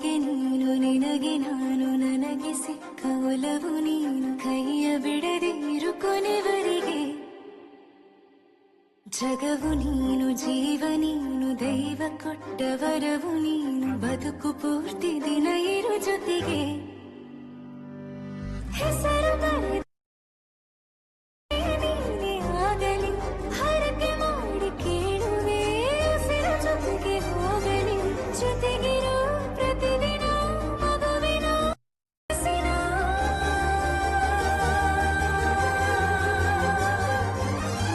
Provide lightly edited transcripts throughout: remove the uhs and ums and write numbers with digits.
ನನಗೆ ನೀನು ನಿನಗೆ ನಾನು ನನಗೆ ಸಿಕ್ಕ ಒಲವು ನೀನು ಕೈಯ ಬಿಡದೆ ಇರು ಕೊನೆವರೆಗೆ ಜಗವು ನೀನು ಜೀವ ನೀನು ದೈವ ಕೊಟ್ಟ ವರವು ನೀನು ಬದುಕು ಪೂರ್ತಿ ದಿನ ಇರು ಜೊತೆಗೆ ಹೆಸರು ಬರೆದ ನೀನೇ ಆಗಲಿ ಹರಕೆ ಮಾಡಿ ಕೇಳುವೆ ಉಸಿರು ಜೊತೆಗೆ ಹೋಗಲಿ ಜೊತೆಗಿರೋ ಪ್ರತಿದಿನ ಮಗುವಿನ ಹಸಿನ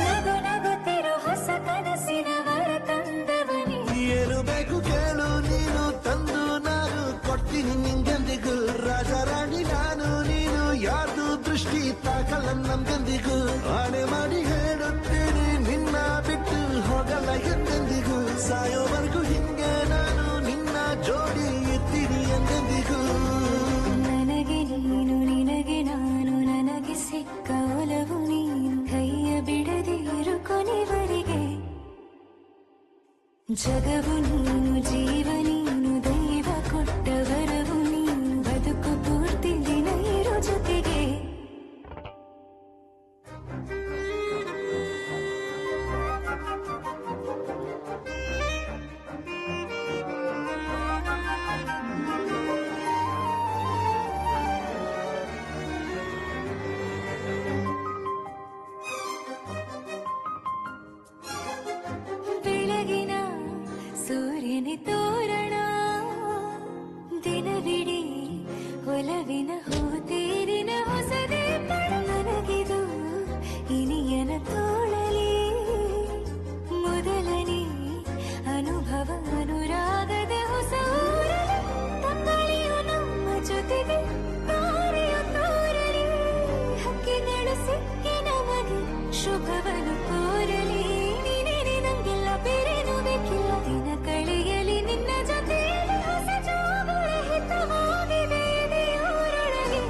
ನಗು ನಗುತ್ತಿರೋ ಹೊಸ ಕನಸಿನ ವರ ತಂದವನೇ ಏನು ಬೇಕು ಕೇಳು ನೀನು ತಂದು ನಾನು ಕೊಡ್ತೀನಿ ನಿಂಗೆಂದಿಗೂ ರಾಜಾರಾಣಿ ನಾನು ನೀನು ಯಾರ್ದು ದೃಷ್ಟಿ ತಾಕಲ್ಲ ನಮ್ಗೆಂದಿಗೂ ಆಣೆ ಮಾಡಿ ಹೇಳುತ್ತೀನಿ ನಿನ್ನ ಬಿಟ್ಟು ಹೋಗಲ್ಲ ಎಂದೆಂದಿಗೂ ಸಾಯೋವರೆಗೂ ಹಿಂಗೆ ನಾನು ನಿನ್ನ ಜೋಡಿ ಇರ್ತೀನಿ ಎಂದೆಂದಿಗೂ ನನಗೆ ನೀನು ನಿನಗೆ ನಾನು ನನಗೆ ಸಿಕ್ಕ ಒಲವು ನೀನು ಕೈಯ ಬಿಡದೆ ಇರು ಕೊನೆವರೆಗೆ ಜಗವು ನೀನು ಜೀವ ನೀನು ದೈವ ಕೊಟ್ಟ ವರವು ನೀನು ಬದುಕು ಪೂರ್ತಿ ದಿನ ಇರು ಜೊತೆಗೆ ಬೆಳಗಿನ ಸೂರ್ಯನ ತೋರಣ ದಿನವಿಡೀ ಒಲವಿನ ಹೂತೇರಿನ ಹೊಸದೇ ನನಗಿದು ಇನಿಯನ ತೋಳಲಿ ಮೊದಲನೇ ಅನುಭವ ಅನುರಾಗದ ಹೊಸ ಊರಲಿ ತಂಗಳಿಯು ನಮ್ಮ ಜೊತೆಗೆ ತಾರೆಯ ತೋರಲಿ ಹಕ್ಕಿಗಳು ಸಿಕ್ಕಿ ನಮಗೆ ಶುಭವನ್ನು ಕೋರಲಿ ನೀನೇ ನಂಗೆಲ್ಲ ಬೇರೇನು ಬೇಕಿಲ್ಲ ದಿನ ಕಳೆಯಲಿ ನಿನ್ನ ಜೊತೆಯಲ್ಲಿ ಹೊಸ ಜೋಗುಳ ಹಿತವಾಗಿದೆ ದೇವರೊಳಗೆ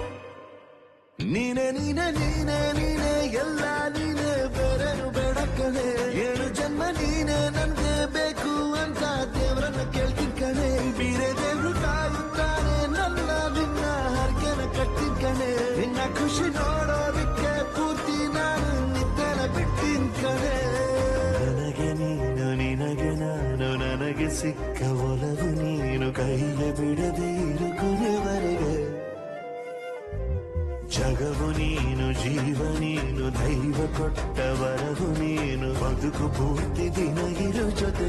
ನೀನೆ ನೀನೆ ನೀನೆ ನೀನೆ ಎಲ್ಲ ನೀನೆ ಬೇರೆನು ಬೇಡ ಕಣೆ ಏಳು ಜನ್ಮ ನೀನೆ ನನ್ಗೆ ಬೇಕು ಅಂತ ದೇವರನ್ನ ಕೇಳ್ತೀನಿ ಕಣೆ ಬೀರೆ ದೇವ್ರು ಕಾಯುತ್ತಾನೆ ನನ್ನ ನಿನ್ನ ಹರ್ಗೆನ ಕಟ್ತೀನಿ ಕಣೆ ನಿನ್ನ ಖುಷಿ ನೋಡೋದಕ್ಕೆ ಪೂರ್ತಿ ನಾನು ನಿದ್ದೆನ ಬಿಡ್ತೀನಿ ಕಣೆ ನನಗೆ ನೀನು ನಿನಗೆ ನಾನು ನನಗೆ ಸಿಕ್ಕ ಒಲವು ನೀನು ಕೈಯ ಬಿಡದೆ ಇರು ಕೊನೆವರೆಗೆ ಜಗವು ನೀನು ಜೀವ ನೀನು ದೈವ ಕೊಟ್ಟ ವರವು ನೀನು ಬದುಕು ಪೂರ್ತಿ ದಿನ ಇರು ಜೊತೆ